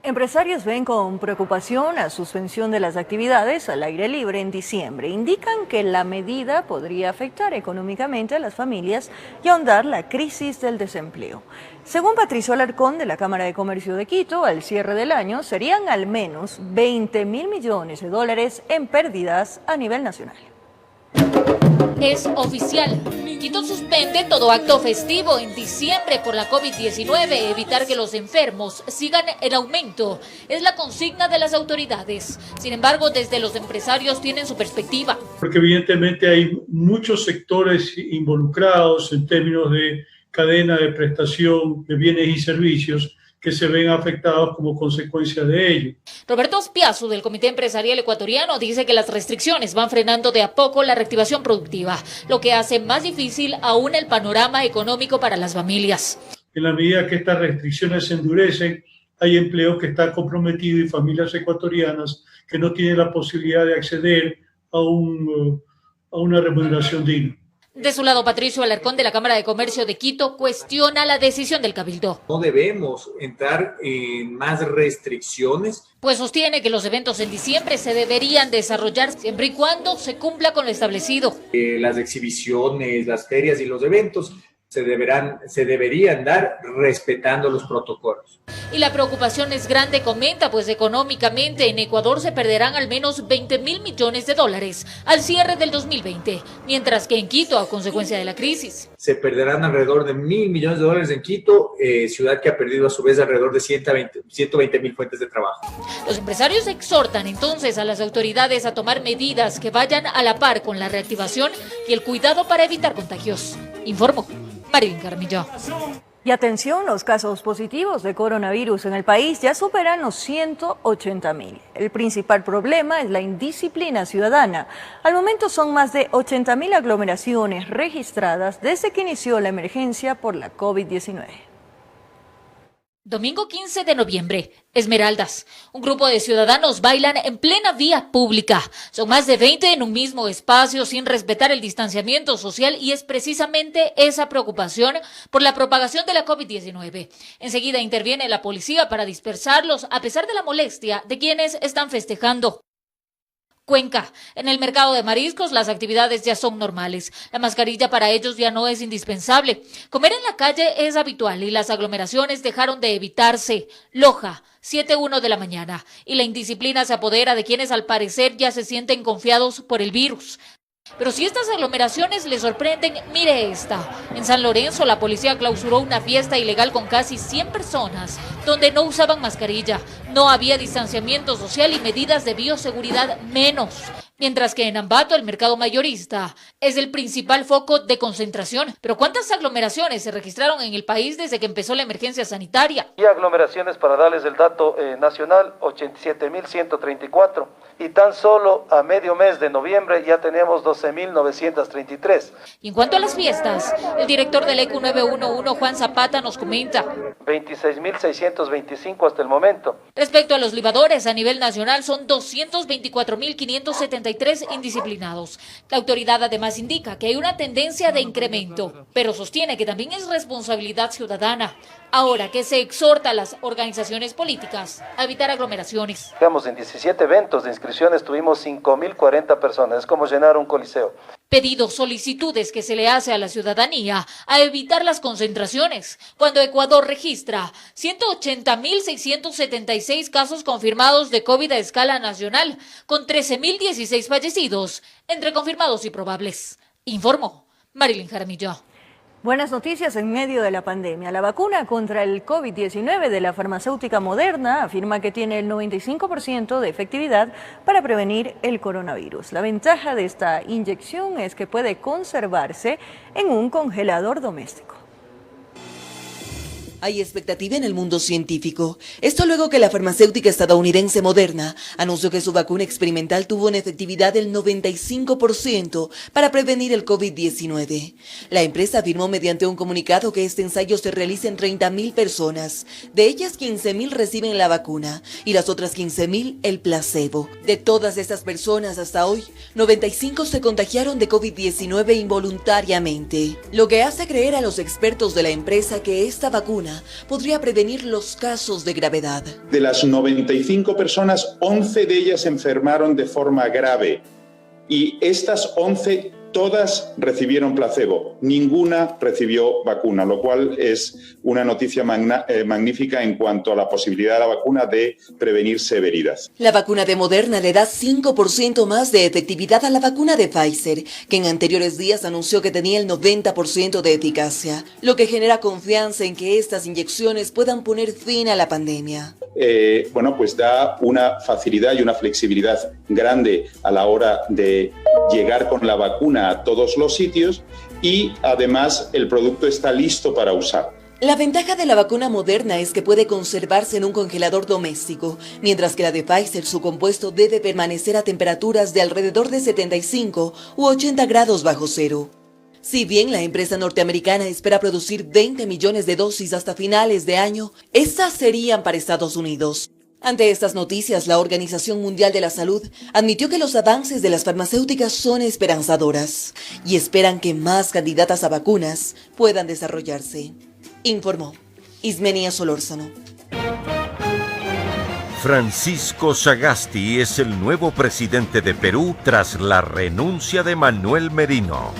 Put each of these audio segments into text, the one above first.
Empresarios ven con preocupación la suspensión de las actividades al aire libre en diciembre. Indican que la medida podría afectar económicamente a las familias y ahondar la crisis del desempleo. Según Patricio Alarcón de la Cámara de Comercio de Quito, al cierre del año serían al menos 20.000 millones de dólares en pérdidas a nivel nacional. Es oficial. Quito suspende todo acto festivo en diciembre por la COVID-19. Evitar que los enfermos sigan en aumento es la consigna de las autoridades. Sin embargo, desde los empresarios tienen su perspectiva. Porque evidentemente hay muchos sectores involucrados en términos de cadena de prestación de bienes y servicios que se ven afectados como consecuencia de ello. Roberto Spiazu, del Comité Empresarial Ecuatoriano, dice que las restricciones van frenando de a poco la reactivación productiva, lo que hace más difícil aún el panorama económico para las familias. En la medida que estas restricciones se endurecen, hay empleo que está comprometido y familias ecuatorianas que no tienen la posibilidad de acceder a una remuneración digna. De su lado, Patricio Alarcón de la Cámara de Comercio de Quito cuestiona la decisión del Cabildo. No debemos entrar en más restricciones. Pues sostiene que los eventos en diciembre se deberían desarrollar siempre y cuando se cumpla con lo establecido. Las exhibiciones, las ferias y los eventos se deberían dar respetando los protocolos. Y la preocupación es grande, comenta, pues económicamente en Ecuador se perderán al menos 20.000 millones de dólares al cierre del 2020, mientras que en Quito, a consecuencia de la crisis, se perderán alrededor de 1.000 millones de dólares en Quito, ciudad que ha perdido a su vez alrededor de 120.000 fuentes de trabajo. Los empresarios exhortan entonces a las autoridades a tomar medidas que vayan a la par con la reactivación y el cuidado para evitar contagios. Informó Marilyn Carmillo. Y atención, los casos positivos de coronavirus en el país ya superan los 180.000. El principal problema es la indisciplina ciudadana. Al momento son más de 80.000 aglomeraciones registradas desde que inició la emergencia por la COVID-19. Domingo 15 de noviembre, Esmeraldas. Un grupo de ciudadanos bailan en plena vía pública. Son más de 20 en un mismo espacio sin respetar el distanciamiento social y es precisamente esa preocupación por la propagación de la COVID-19. Enseguida interviene la policía para dispersarlos a pesar de la molestia de quienes están festejando. Cuenca. En el mercado de mariscos las actividades ya son normales. La mascarilla para ellos ya no es indispensable. Comer en la calle es habitual y las aglomeraciones dejaron de evitarse. Loja, 7:01 de la mañana. Y la indisciplina se apodera de quienes al parecer ya se sienten confiados por el virus. Pero si estas aglomeraciones les sorprenden, mire esta. En San Lorenzo la policía clausuró una fiesta ilegal con casi 100 personas, donde no usaban mascarilla, no había distanciamiento social y medidas de bioseguridad menos. Mientras que en Ambato el mercado mayorista es el principal foco de concentración. Pero ¿cuántas aglomeraciones se registraron en el país desde que empezó la emergencia sanitaria? Y aglomeraciones, para darles el dato nacional, 87.134. Y tan solo a medio mes de noviembre ya tenemos 12.933. Y en cuanto a las fiestas, el director del ECU 911, Juan Zapata, nos comenta. 26.625 hasta el momento. Respecto a los libadores, a nivel nacional son 224.573 indisciplinados. La autoridad además indica que hay una tendencia de incremento, pero sostiene que también es responsabilidad ciudadana. Ahora que se exhorta a las organizaciones políticas a evitar aglomeraciones. Digamos, en 17 eventos de inscripciones tuvimos 5.040 personas, es como llenar un coliseo. Pedidos, solicitudes que se le hace a la ciudadanía a evitar las concentraciones, cuando Ecuador registra 180.676 casos confirmados de COVID a escala nacional, con 13.016 fallecidos, entre confirmados y probables. Informó Marilyn Jaramillo. Buenas noticias en medio de la pandemia. La vacuna contra el COVID-19 de la farmacéutica Moderna afirma que tiene el 95% de efectividad para prevenir el coronavirus. La ventaja de esta inyección es que puede conservarse en un congelador doméstico. Hay expectativa en el mundo científico. Esto luego que la farmacéutica estadounidense Moderna anunció que su vacuna experimental tuvo una efectividad del 95% para prevenir el COVID-19. La empresa afirmó mediante un comunicado que este ensayo se realiza en 30.000 personas. De ellas, 15.000 reciben la vacuna y las otras 15.000 el placebo. De todas estas personas hasta hoy, 95 se contagiaron de COVID-19 involuntariamente, lo que hace creer a los expertos de la empresa que esta vacuna vacuna podría prevenir los casos de gravedad. De las 95 personas, 11 de ellas se enfermaron de forma grave y estas 11 todas recibieron placebo, ninguna recibió vacuna, lo cual es una noticia magnífica en cuanto a la posibilidad de la vacuna de prevenir severidad. La vacuna de Moderna le da 5% más de efectividad a la vacuna de Pfizer, que en anteriores días anunció que tenía el 90% de eficacia, lo que genera confianza en que estas inyecciones puedan poner fin a la pandemia. Pues da una facilidad y una flexibilidad grande a la hora de llegar con la vacuna a todos los sitios y además el producto está listo para usar. La ventaja de la vacuna Moderna es que puede conservarse en un congelador doméstico, mientras que la de Pfizer su compuesto debe permanecer a temperaturas de alrededor de 75 u 80 grados bajo cero. Si bien la empresa norteamericana espera producir 20 millones de dosis hasta finales de año, estas serían para Estados Unidos. Ante estas noticias, la Organización Mundial de la Salud admitió que los avances de las farmacéuticas son esperanzadoras y esperan que más candidatas a vacunas puedan desarrollarse. Informó Ismenia Solórzano. Francisco Sagasti es el nuevo presidente de Perú tras la renuncia de Manuel Merino.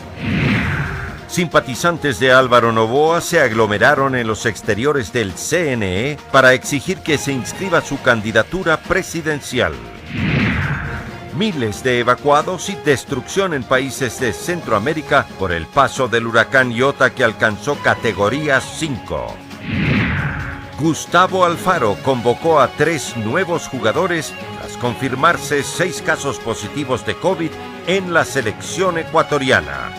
Simpatizantes de Álvaro Noboa se aglomeraron en los exteriores del CNE para exigir que se inscriba su candidatura presidencial. Miles de evacuados y destrucción en países de Centroamérica por el paso del huracán Iota que alcanzó categoría 5. Gustavo Alfaro convocó a 3 nuevos jugadores tras confirmarse 6 casos positivos de COVID en la selección ecuatoriana.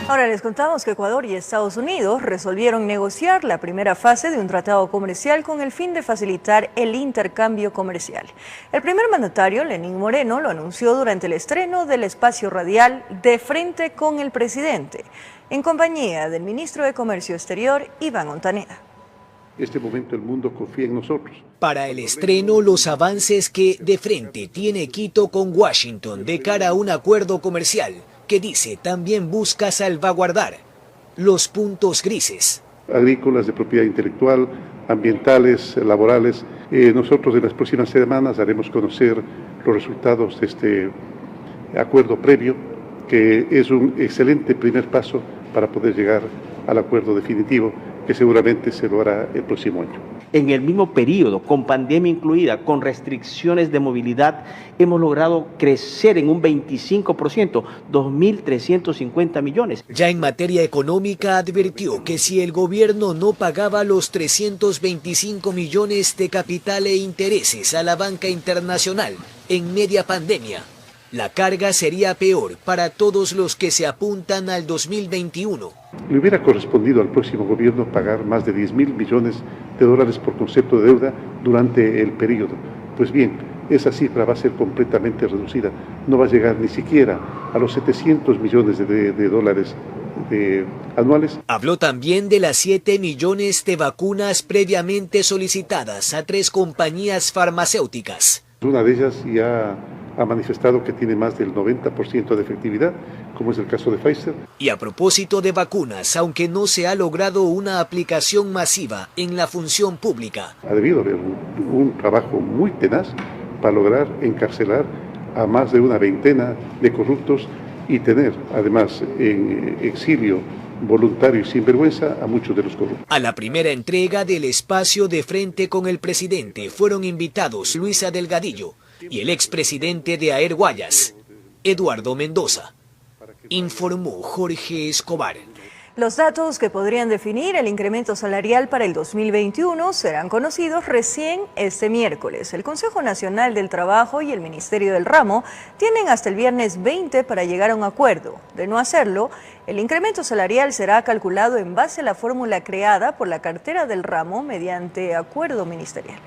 Ahora les contamos que Ecuador y Estados Unidos resolvieron negociar la primera fase de un tratado comercial con el fin de facilitar el intercambio comercial. El primer mandatario, Lenín Moreno, lo anunció durante el estreno del espacio radial De Frente con el Presidente, en compañía del ministro de Comercio Exterior, Iván Ontaneda. En este momento el mundo confía en nosotros. Para el estreno, los avances que De Frente tiene Quito con Washington de cara a un acuerdo comercial que dice también busca salvaguardar los puntos grises. Agrícolas, de propiedad intelectual, ambientales, laborales. Nosotros en las próximas semanas haremos conocer los resultados de este acuerdo previo, que es un excelente primer paso para poder llegar al acuerdo definitivo, que seguramente se lo hará el próximo año. En el mismo periodo, con pandemia incluida, con restricciones de movilidad, hemos logrado crecer en un 25%, 2.350 millones. Ya en materia económica advirtió que si el gobierno no pagaba los 325 millones de capital e intereses a la banca internacional en media pandemia, la carga sería peor para todos los que se apuntan al 2021. Le hubiera correspondido al próximo gobierno pagar más de 10.000 millones de dólares por concepto de deuda durante el periodo. Pues bien, esa cifra va a ser completamente reducida. No va a llegar ni siquiera a los 700 millones de dólares anuales. Habló también de las 7 millones de vacunas previamente solicitadas a 3 compañías farmacéuticas. Una de ellas ya ha manifestado que tiene más del 90% de efectividad, como es el caso de Pfizer. Y a propósito de vacunas, aunque no se ha logrado una aplicación masiva en la función pública, ha debido haber un trabajo muy tenaz para lograr encarcelar a más de una veintena de corruptos y tener, además, en exilio voluntario y sin vergüenza a muchos de los corruptos. A la primera entrega del espacio De Frente con el Presidente fueron invitados Luisa Delgadillo y el expresidente de Aer Guayas, Eduardo Mendoza. Informó Jorge Escobar. Los datos que podrían definir el incremento salarial para el 2021 serán conocidos recién este miércoles. El Consejo Nacional del Trabajo y el Ministerio del Ramo tienen hasta el viernes 20 para llegar a un acuerdo. De no hacerlo, el incremento salarial será calculado en base a la fórmula creada por la cartera del ramo mediante acuerdo ministerial.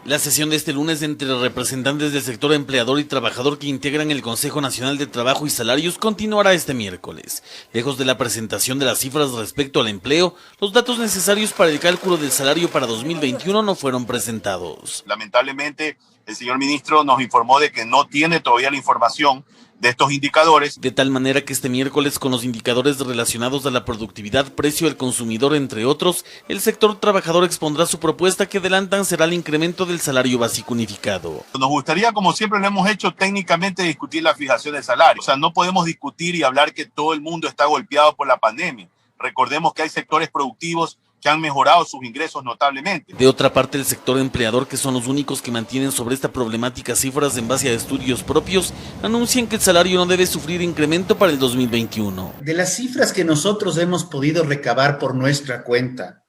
La sesión de este lunes entre representantes del sector empleador y trabajador que integran el Consejo Nacional de Trabajo y Salarios continuará este miércoles. Lejos de la presentación de las cifras respecto al empleo, los datos necesarios para el cálculo del salario para 2021 no fueron presentados. Lamentablemente, el señor ministro nos informó de que no tiene todavía la información de estos indicadores. De tal manera que este miércoles, con los indicadores relacionados a la productividad, precio del consumidor, entre otros, el sector trabajador expondrá su propuesta que adelantan será el incremento del salario básico unificado. Nos gustaría, como siempre lo hemos hecho, técnicamente discutir la fijación del salario. O sea, no podemos discutir y hablar que todo el mundo está golpeado por la pandemia. Recordemos que hay sectores productivos que han mejorado sus ingresos notablemente. De otra parte, el sector empleador, que son los únicos que mantienen sobre esta problemática cifras en base a estudios propios, anuncian que el salario no debe sufrir incremento para el 2021. De las cifras que nosotros hemos podido recabar por nuestra cuenta,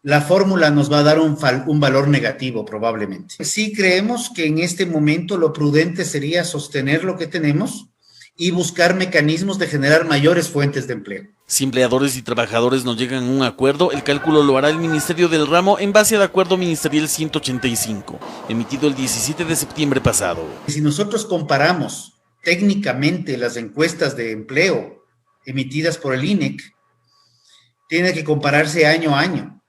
la fórmula nos va a dar un valor negativo probablemente. Sí creemos que en este momento lo prudente sería sostener lo que tenemos y buscar mecanismos de generar mayores fuentes de empleo. Si empleadores y trabajadores no llegan a un acuerdo, el cálculo lo hará el Ministerio del Ramo en base al Acuerdo Ministerial 185, emitido el 17 de septiembre pasado. Si nosotros comparamos técnicamente las encuestas de empleo emitidas por el INEC, tiene que compararse año a año.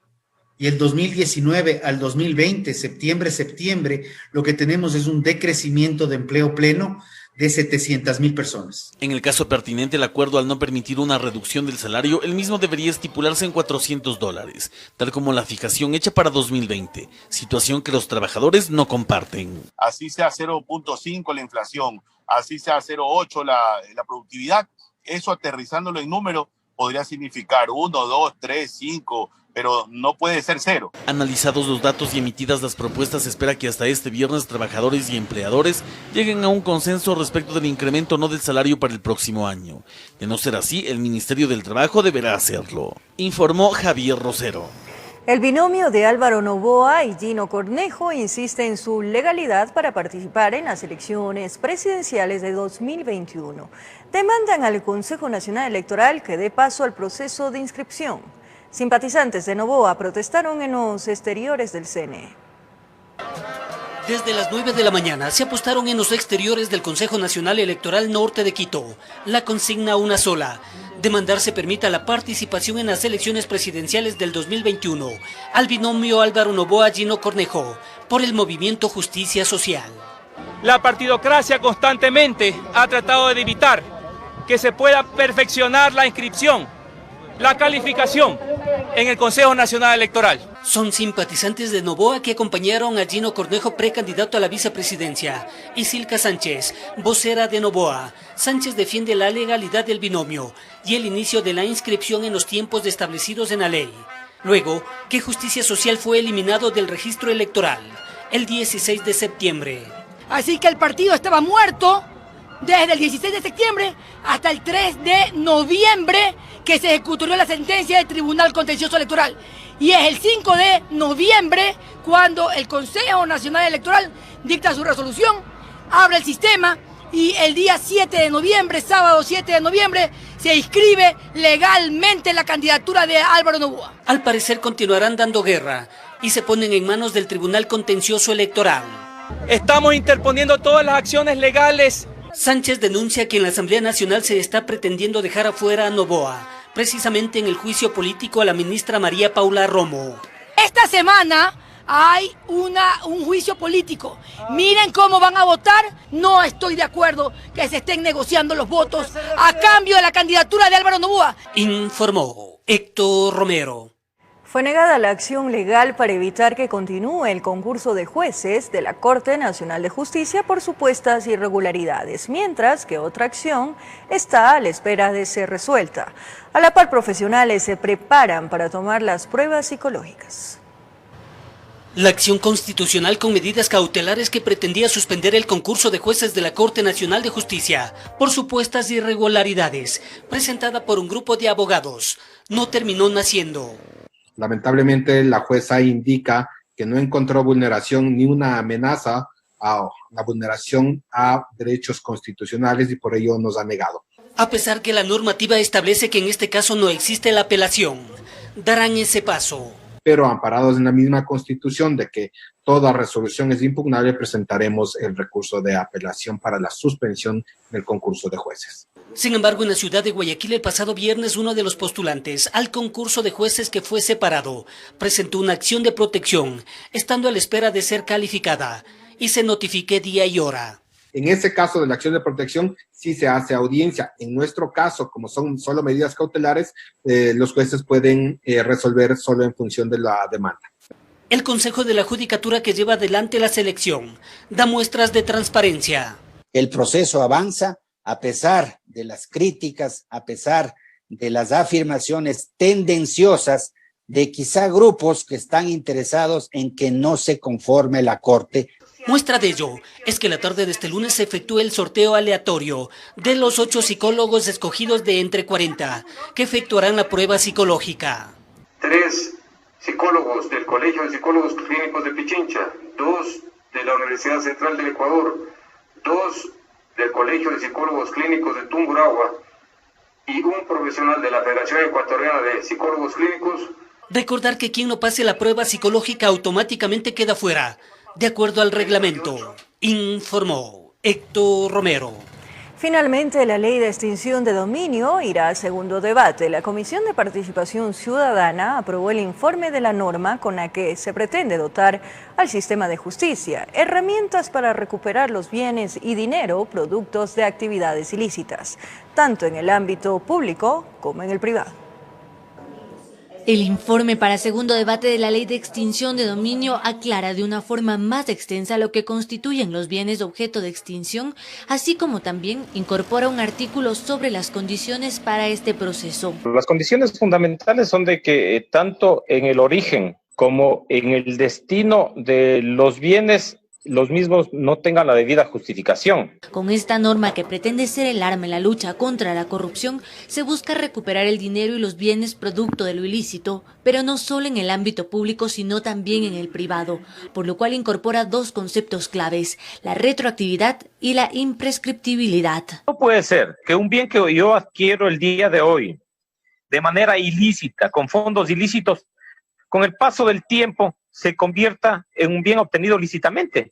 Y el 2019 al 2020, septiembre, lo que tenemos es un decrecimiento de empleo pleno de 700,000 personas. En el caso pertinente, el acuerdo, al no permitir una reducción del salario, el mismo debería estipularse en $400, tal como la fijación hecha para 2020, situación que los trabajadores no comparten. Así sea 0.5 la inflación, así sea 0.8 la productividad, eso aterrizándolo en número podría significar 1, 2, 3, 5, pero no puede ser 0. Analizados los datos y emitidas las propuestas, se espera que hasta este viernes trabajadores y empleadores lleguen a un consenso respecto del incremento no del salario para el próximo año. De no ser así, el Ministerio del Trabajo deberá hacerlo, informó Javier Rosero. El binomio de Álvaro Noboa y Gino Cornejo insiste en su legalidad para participar en las elecciones presidenciales de 2021. Demandan al Consejo Nacional Electoral que dé paso al proceso de inscripción. Simpatizantes de Noboa protestaron en los exteriores del CNE. Desde las 9 de la mañana se apostaron en los exteriores del Consejo Nacional Electoral Norte de Quito. La consigna una sola: demandar se permita la participación en las elecciones presidenciales del 2021 al binomio Álvaro Noboa-Gino Cornejo por el movimiento Justicia Social. La partidocracia constantemente ha tratado de evitar que se pueda perfeccionar la inscripción, la calificación en el Consejo Nacional Electoral. Son simpatizantes de Noboa que acompañaron a Gino Cornejo, precandidato a la vicepresidencia, y Silka Sánchez, vocera de Noboa. Sánchez defiende la legalidad del binomio y el inicio de la inscripción en los tiempos establecidos en la ley. Luego, que Justicia Social fue eliminado del registro electoral el 16 de septiembre. Así que el partido estaba muerto desde el 16 de septiembre hasta el 3 de noviembre, que se ejecutó la sentencia del Tribunal Contencioso Electoral. Y es el 5 de noviembre cuando el Consejo Nacional Electoral dicta su resolución, abre el sistema y el día 7 de noviembre, sábado 7 de noviembre, se inscribe legalmente la candidatura de Álvaro Noboa. Al parecer continuarán dando guerra y se ponen en manos del Tribunal Contencioso Electoral. Estamos interponiendo todas las acciones legales. Sánchez denuncia que en la Asamblea Nacional se está pretendiendo dejar afuera a Noboa, precisamente en el juicio político a la ministra María Paula Romo. Esta semana hay un juicio político. Miren cómo van a votar. No estoy de acuerdo que se estén negociando los votos a cambio de la candidatura de Álvaro Noboa. Informó Héctor Romero. Fue negada la acción legal para evitar que continúe el concurso de jueces de la Corte Nacional de Justicia por supuestas irregularidades, mientras que otra acción está a la espera de ser resuelta. A la par, profesionales se preparan para tomar las pruebas psicológicas. La acción constitucional con medidas cautelares que pretendía suspender el concurso de jueces de la Corte Nacional de Justicia por supuestas irregularidades, presentada por un grupo de abogados, no terminó naciendo. Lamentablemente, la jueza indica que no encontró vulneración ni una amenaza a la vulneración a derechos constitucionales y por ello nos ha negado. A pesar que la normativa establece que en este caso no existe la apelación, darán ese paso. Pero amparados en la misma Constitución de que toda resolución es impugnable, presentaremos el recurso de apelación para la suspensión del concurso de jueces. Sin embargo, en la ciudad de Guayaquil el pasado viernes, uno de los postulantes al concurso de jueces que fue separado presentó una acción de protección, estando a la espera de ser calificada y se notifique día y hora. En ese caso de la acción de protección, sí se hace audiencia. En nuestro caso, como son solo medidas cautelares, los jueces pueden resolver solo en función de la demanda. El Consejo de la Judicatura que lleva adelante la selección da muestras de transparencia. El proceso avanza a pesar de las críticas, a pesar de las afirmaciones tendenciosas de quizá grupos que están interesados en que no se conforme la Corte. Muestra de ello es que la tarde de este lunes se efectúa el sorteo aleatorio de los 8 psicólogos escogidos de entre 40 que efectuarán la prueba psicológica. 3 psicólogos del Colegio de Psicólogos Clínicos de Pichincha, 2 de la Universidad Central del Ecuador, 2 del Colegio de Psicólogos Clínicos de Tungurahua y un profesional de la Federación Ecuatoriana de Psicólogos Clínicos. Recordar que quien no pase la prueba psicológica automáticamente queda fuera, de acuerdo al reglamento, informó Héctor Romero. Finalmente, la ley de extinción de dominio irá a segundo debate. La Comisión de Participación Ciudadana aprobó el informe de la norma con la que se pretende dotar al sistema de justicia herramientas para recuperar los bienes y dinero productos de actividades ilícitas, tanto en el ámbito público como en el privado. El informe para segundo debate de la ley de extinción de dominio aclara de una forma más extensa lo que constituyen los bienes objeto de extinción, así como también incorpora un artículo sobre las condiciones para este proceso. Las condiciones fundamentales son de que tanto en el origen como en el destino de los bienes, los mismos no tengan la debida justificación. Con esta norma que pretende ser el arma en la lucha contra la corrupción, se busca recuperar el dinero y los bienes producto de lo ilícito, pero no solo en el ámbito público, sino también en el privado, por lo cual incorpora 2 conceptos claves, la retroactividad y la imprescriptibilidad. No puede ser que un bien que yo adquiero el día de hoy, de manera ilícita, con fondos ilícitos, con el paso del tiempo, se convierta en un bien obtenido lícitamente.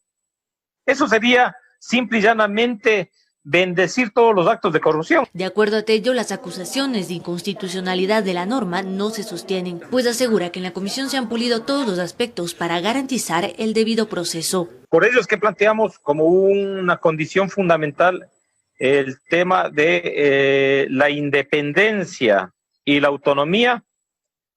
Eso sería simple y llanamente bendecir todos los actos de corrupción. De acuerdo a Tello, las acusaciones de inconstitucionalidad de la norma no se sostienen, pues asegura que en la comisión se han pulido todos los aspectos para garantizar el debido proceso. Por ello es que planteamos como una condición fundamental el tema de la independencia y la autonomía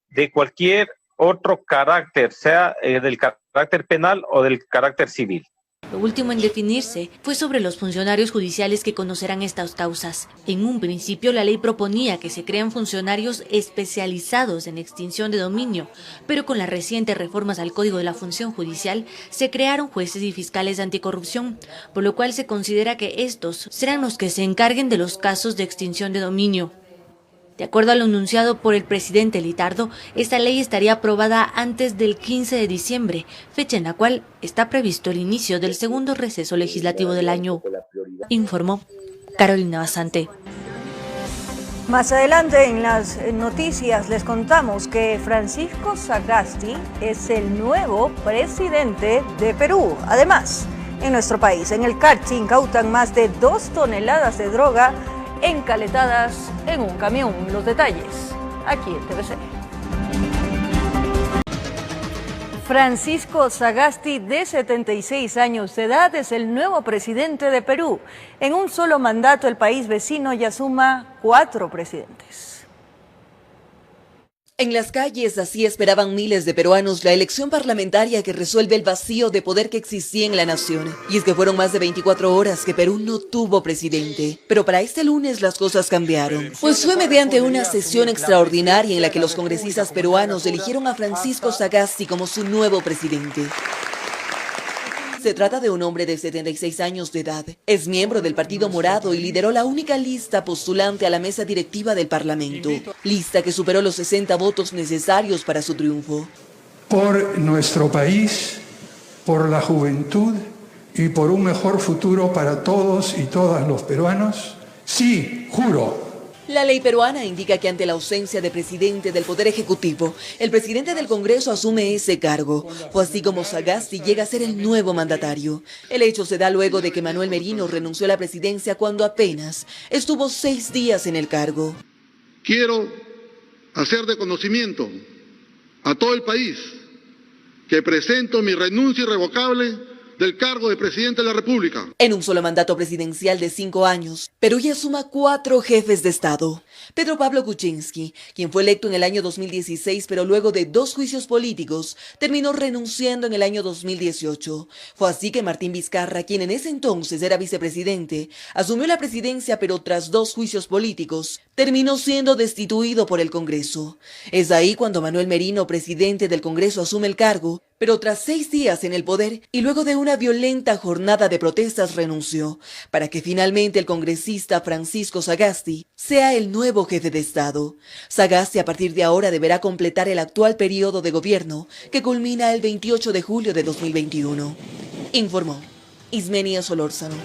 de cualquier otro carácter, sea del carácter penal o del carácter civil. Lo último en definirse fue sobre los funcionarios judiciales que conocerán estas causas. En un principio, la ley proponía que se crean funcionarios especializados en extinción de dominio, pero con las recientes reformas al Código de la Función Judicial se crearon jueces y fiscales de anticorrupción, por lo cual se considera que estos serán los que se encarguen de los casos de extinción de dominio. De acuerdo a lo anunciado por el presidente Litardo, esta ley estaría aprobada antes del 15 de diciembre, fecha en la cual está previsto el inicio del segundo receso legislativo del año, informó Carolina Basante. Más adelante en las noticias les contamos que Francisco Sagasti es el nuevo presidente de Perú. Además, en nuestro país, en el Carchi, incautan más de 2 toneladas de droga encaletadas en un camión. Los detalles aquí en TVC. Francisco Sagasti, de 76 años de edad, es el nuevo presidente de Perú. En un solo mandato, el país vecino ya suma 4 presidentes. En las calles así esperaban miles de peruanos la elección parlamentaria que resuelve el vacío de poder que existía en la nación. Y es que fueron más de 24 horas que Perú no tuvo presidente. Pero para este lunes las cosas cambiaron, pues fue mediante una sesión extraordinaria en la que los congresistas peruanos eligieron a Francisco Sagasti como su nuevo presidente. Se trata de un hombre de 76 años de edad. Es miembro del Partido Morado y lideró la única lista postulante a la mesa directiva del Parlamento. Lista que superó los 60 votos necesarios para su triunfo. Por nuestro país, por la juventud y por un mejor futuro para todos y todas los peruanos, sí, juro. La ley peruana indica que ante la ausencia de presidente del Poder Ejecutivo, el presidente del Congreso asume ese cargo. Fue así como Sagasti llega a ser el nuevo mandatario. El hecho se da luego de que Manuel Merino renunció a la presidencia cuando apenas estuvo 6 días en el cargo. Quiero hacer de conocimiento a todo el país que presento mi renuncia irrevocable del cargo de presidente de la República. En un solo mandato presidencial de 5 años, Perú ya suma 4 jefes de Estado. Pedro Pablo Kuczynski, quien fue electo en el año 2016, pero luego de 2 juicios políticos, terminó renunciando en el año 2018. Fue así que Martín Vizcarra, quien en ese entonces era vicepresidente, asumió la presidencia, pero tras 2 juicios políticos, terminó siendo destituido por el Congreso. Es ahí cuando Manuel Merino, presidente del Congreso, asume el cargo, pero tras 6 días en el poder y luego de una violenta jornada de protestas renunció, para que finalmente el congresista Francisco Sagasti sea el nuevo jefe de Estado. Sagasti a partir de ahora deberá completar el actual periodo de gobierno que culmina el 28 de julio de 2021. Informó Ismenia Solórzano.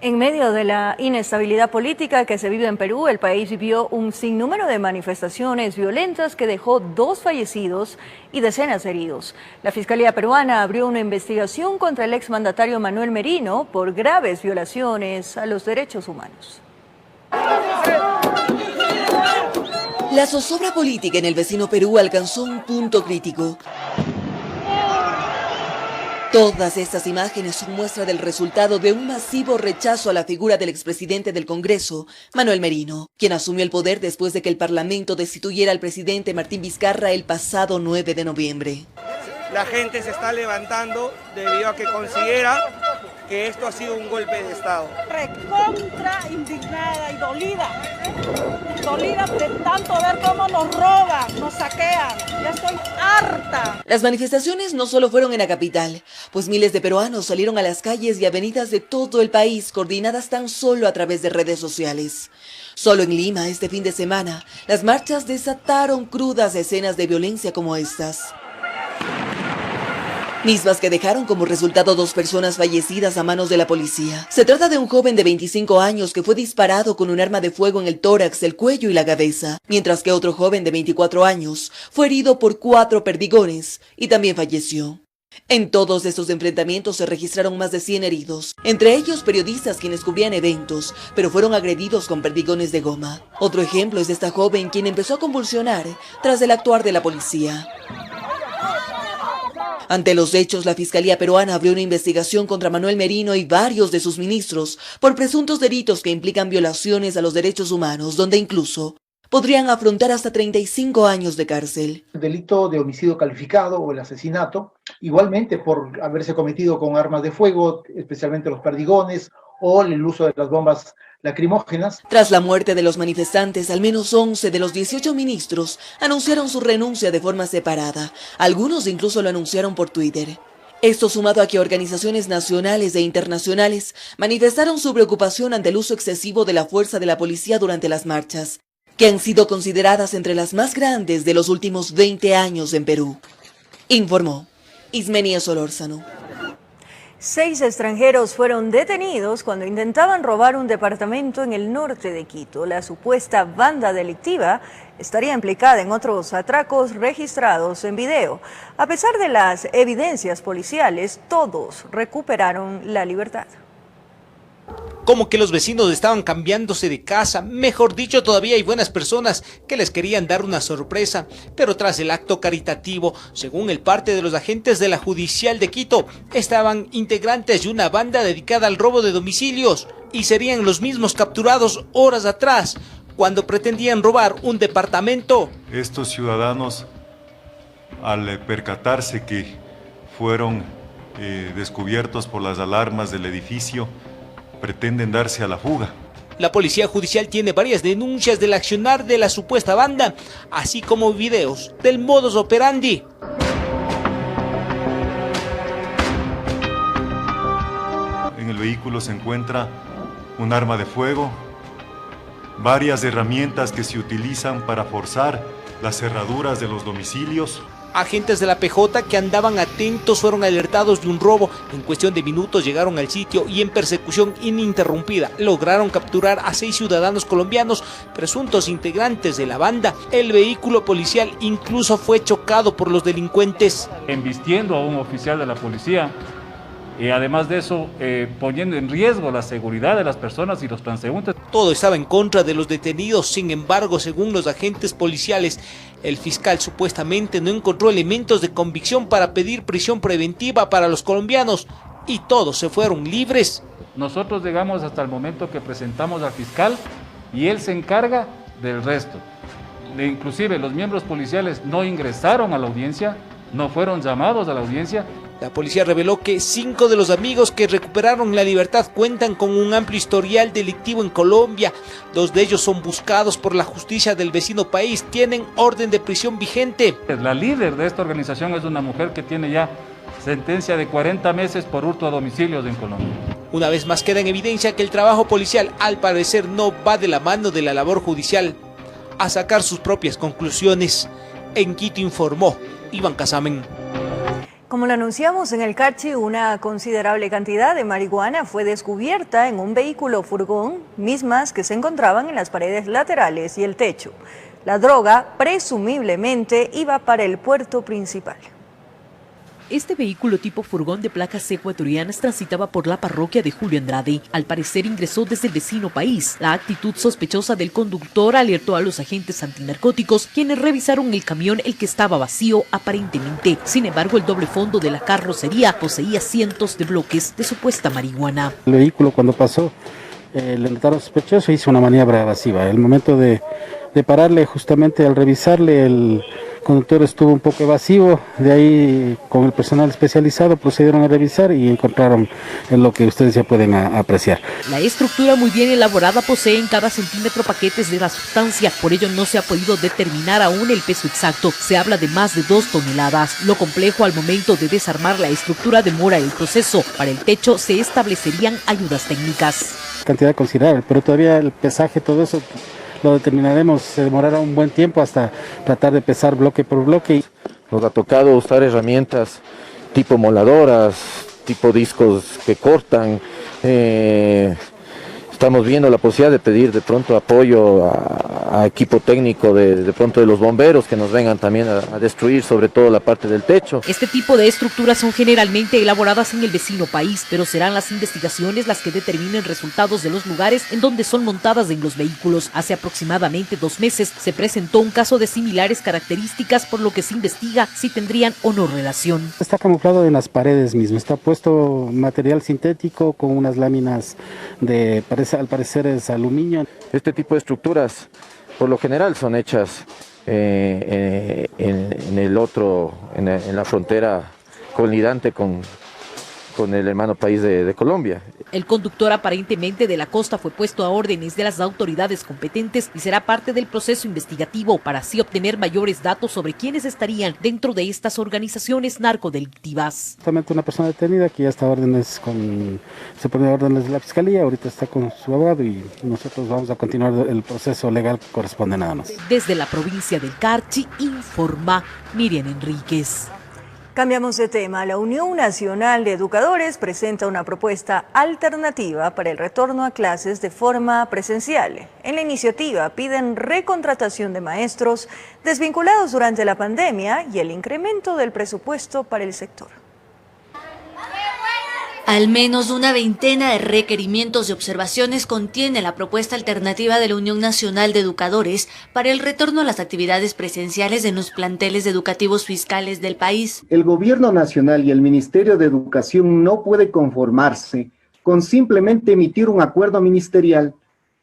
En medio de la inestabilidad política que se vive en Perú, el país vivió un sinnúmero de manifestaciones violentas que dejó 2 fallecidos y decenas de heridos. La Fiscalía peruana abrió una investigación contra el exmandatario Manuel Merino por graves violaciones a los derechos humanos. La zozobra política en el vecino Perú alcanzó un punto crítico. Todas estas imágenes son muestra del resultado de un masivo rechazo a la figura del expresidente del Congreso, Manuel Merino, quien asumió el poder después de que el Parlamento destituyera al presidente Martín Vizcarra el pasado 9 de noviembre. La gente se está levantando debido a que considera que esto ha sido un golpe de Estado. Recontra indignada y dolida de tanto ver cómo nos roban, nos saquean. Ya estoy harta. Las manifestaciones no solo fueron en la capital, pues miles de peruanos salieron a las calles y avenidas de todo el país, coordinadas tan solo a través de redes sociales. Solo en Lima, este fin de semana, las marchas desataron crudas escenas de violencia como estas, mismas que dejaron como resultado 2 personas fallecidas a manos de la policía. Se trata de un joven de 25 años que fue disparado con un arma de fuego en el tórax, el cuello y la cabeza, mientras que otro joven de 24 años fue herido por 4 perdigones y también falleció. En todos estos enfrentamientos se registraron más de 100 heridos, entre ellos periodistas quienes cubrían eventos, pero fueron agredidos con perdigones de goma. Otro ejemplo es de esta joven quien empezó a convulsionar tras el actuar de la policía. Ante los hechos, la Fiscalía peruana abrió una investigación contra Manuel Merino y varios de sus ministros por presuntos delitos que implican violaciones a los derechos humanos, donde incluso podrían afrontar hasta 35 años de cárcel. El delito de homicidio calificado o el asesinato, igualmente por haberse cometido con armas de fuego, especialmente los perdigones o el uso de las bombas lacrimógenas. Tras la muerte de los manifestantes, al menos 11 de los 18 ministros anunciaron su renuncia de forma separada. Algunos incluso lo anunciaron por Twitter. Esto sumado a que organizaciones nacionales e internacionales manifestaron su preocupación ante el uso excesivo de la fuerza de la policía durante las marchas, que han sido consideradas entre las más grandes de los últimos 20 años en Perú. Informó Ismenia Solórzano. 6 extranjeros fueron detenidos cuando intentaban robar un departamento en el norte de Quito. La supuesta banda delictiva estaría implicada en otros atracos registrados en video. A pesar de las evidencias policiales, todos recuperaron la libertad. Como que los vecinos estaban cambiándose de casa, mejor dicho, todavía hay buenas personas que les querían dar una sorpresa, pero tras el acto caritativo, según el parte de los agentes de la Judicial de Quito, estaban integrantes de una banda dedicada al robo de domicilios y serían los mismos capturados horas atrás, cuando pretendían robar un departamento. Estos ciudadanos, al percatarse que fueron descubiertos por las alarmas del edificio, pretenden darse a la fuga. La Policía Judicial tiene varias denuncias del accionar de la supuesta banda, así como videos del modus operandi. En el vehículo se encuentra un arma de fuego, varias herramientas que se utilizan para forzar las cerraduras de los domicilios. Agentes de la PJ que andaban atentos fueron alertados de un robo. En cuestión de minutos llegaron al sitio y en persecución ininterrumpida lograron capturar a 6 ciudadanos colombianos, presuntos integrantes de la banda. El vehículo policial incluso fue chocado por los delincuentes. Embistiendo a un oficial de la policía y además de eso poniendo en riesgo la seguridad de las personas y los transeúntes. Todo estaba en contra de los detenidos, sin embargo, según los agentes policiales, el fiscal supuestamente no encontró elementos de convicción para pedir prisión preventiva para los colombianos y todos se fueron libres. Nosotros llegamos hasta el momento que presentamos al fiscal y él se encarga del resto. Inclusive los miembros policiales no ingresaron a la audiencia, no fueron llamados a la audiencia. La policía reveló que 5 de los amigos que recuperaron la libertad cuentan con un amplio historial delictivo en Colombia. 2 de ellos son buscados por la justicia del vecino país, tienen orden de prisión vigente. La líder de esta organización es una mujer que tiene ya sentencia de 40 meses por hurto a domicilios en Colombia. Una vez más queda en evidencia que el trabajo policial al parecer no va de la mano de la labor judicial. A sacar sus propias conclusiones. En Quito informó Iván Casamen. Como lo anunciamos en el Carchi, una considerable cantidad de marihuana fue descubierta en un vehículo furgón, mismas que se encontraban en las paredes laterales y el techo. La droga presumiblemente iba para el puerto principal. Este vehículo tipo furgón de placas ecuatorianas transitaba por la parroquia de Julio Andrade. Al parecer ingresó desde el vecino país. La actitud sospechosa del conductor alertó a los agentes antinarcóticos, quienes revisaron el camión, el que estaba vacío aparentemente. Sin embargo, el doble fondo de la carrocería poseía cientos de bloques de supuesta marihuana. El vehículo, cuando pasó, le notaron sospechoso, hizo una maniobra evasiva. El momento de pararle, justamente al revisarle, el conductor estuvo un poco evasivo. De ahí, con el personal especializado, procedieron a revisar y encontraron lo que ustedes ya pueden apreciar. La estructura muy bien elaborada posee en cada centímetro paquetes de la sustancia, por ello no se ha podido determinar aún el peso exacto. Se habla de más de 2 toneladas. Lo complejo al momento de desarmar la estructura demora el proceso. Para el techo se establecerían ayudas técnicas. Cantidad considerable, pero todavía el pesaje, todo eso lo determinaremos, se demorará un buen tiempo hasta tratar de pesar bloque por bloque. Nos ha tocado usar herramientas tipo moladoras, tipo discos que cortan. Estamos viendo la posibilidad de pedir de pronto apoyo a equipo técnico de pronto de los bomberos que nos vengan también a destruir sobre todo la parte del techo. Este tipo de estructuras son generalmente elaboradas en el vecino país, pero serán las investigaciones las que determinen resultados de los lugares en donde son montadas en los vehículos. Hace aproximadamente 2 meses se presentó un caso de similares características, por lo que se investiga si tendrían o no relación. Está camuflado en las paredes mismas, está puesto material sintético con unas láminas al parecer es aluminio. Este tipo de estructuras por lo general son hechas en la frontera colindante con el hermano país de Colombia. El conductor aparentemente de la costa fue puesto a órdenes de las autoridades competentes y será parte del proceso investigativo para así obtener mayores datos sobre quiénes estarían dentro de estas organizaciones narcodelictivas. Justamente una persona detenida que ya está se pone órdenes de la fiscalía, ahorita está con su abogado y nosotros vamos a continuar el proceso legal que corresponde nada más. Desde la provincia del Carchi informa Miriam Enríquez. Cambiamos de tema. La Unión Nacional de Educadores presenta una propuesta alternativa para el retorno a clases de forma presencial. En la iniciativa piden recontratación de maestros desvinculados durante la pandemia y el incremento del presupuesto para el sector. Al menos una veintena de requerimientos y observaciones contiene la propuesta alternativa de la Unión Nacional de Educadores para el retorno a las actividades presenciales en los planteles educativos fiscales del país. El Gobierno Nacional y el Ministerio de Educación no puede conformarse con simplemente emitir un acuerdo ministerial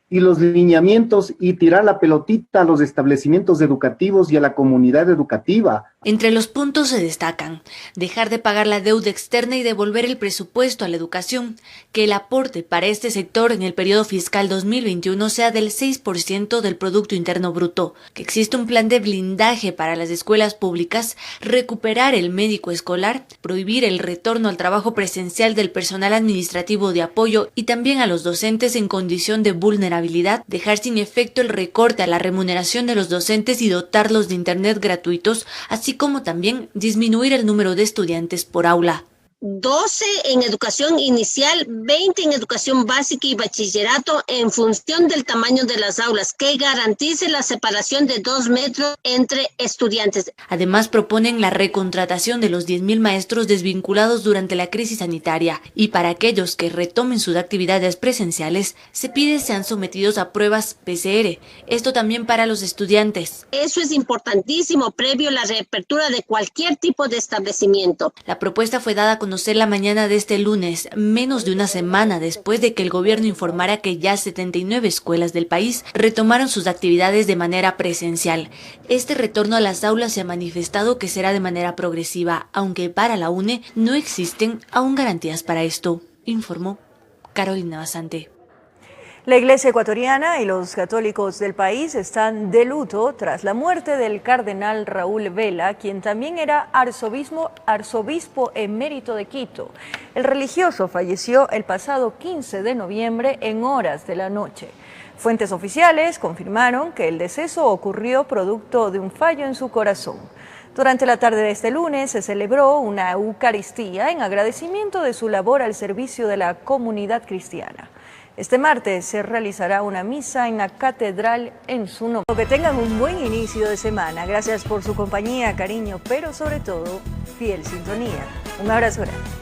y los lineamientos y tirar la pelotita a los establecimientos educativos y a la comunidad educativa. Entre los puntos se destacan dejar de pagar la deuda externa y devolver el presupuesto a la educación, que el aporte para este sector en el periodo fiscal 2021 sea del 6% del Producto Interno Bruto, que existe un plan de blindaje para las escuelas públicas, recuperar el médico escolar, prohibir el retorno al trabajo presencial del personal administrativo de apoyo y también a los docentes en condición de vulnerabilidad, dejar sin efecto el recorte a la remuneración de los docentes y dotarlos de internet gratuitos, así como también disminuir el número de estudiantes por aula. 12 en educación inicial, 20 en educación básica y bachillerato en función del tamaño de las aulas, que garantice la separación de 2 metros entre estudiantes. Además, proponen la recontratación de los 10.000 maestros desvinculados durante la crisis sanitaria y para aquellos que retomen sus actividades presenciales, se pide sean sometidos a pruebas PCR. Esto también para los estudiantes. Eso es importantísimo previo a la reapertura de cualquier tipo de establecimiento. La propuesta fue dada a conocer la mañana de este lunes, menos de una semana después de que el gobierno informara que ya 79 escuelas del país retomaron sus actividades de manera presencial. Este retorno a las aulas se ha manifestado que será de manera progresiva, aunque para la UNE no existen aún garantías para esto, informó Carolina Basante. La Iglesia ecuatoriana y los católicos del país están de luto tras la muerte del cardenal Raúl Vela, quien también era arzobispo emérito de Quito. El religioso falleció el pasado 15 de noviembre en horas de la noche. Fuentes oficiales confirmaron que el deceso ocurrió producto de un fallo en su corazón. Durante la tarde de este lunes se celebró una Eucaristía en agradecimiento de su labor al servicio de la comunidad cristiana. Este martes se realizará una misa en la catedral en su nombre. Que tengan un buen inicio de semana. Gracias por su compañía, cariño, pero sobre todo, fiel sintonía. Un abrazo grande.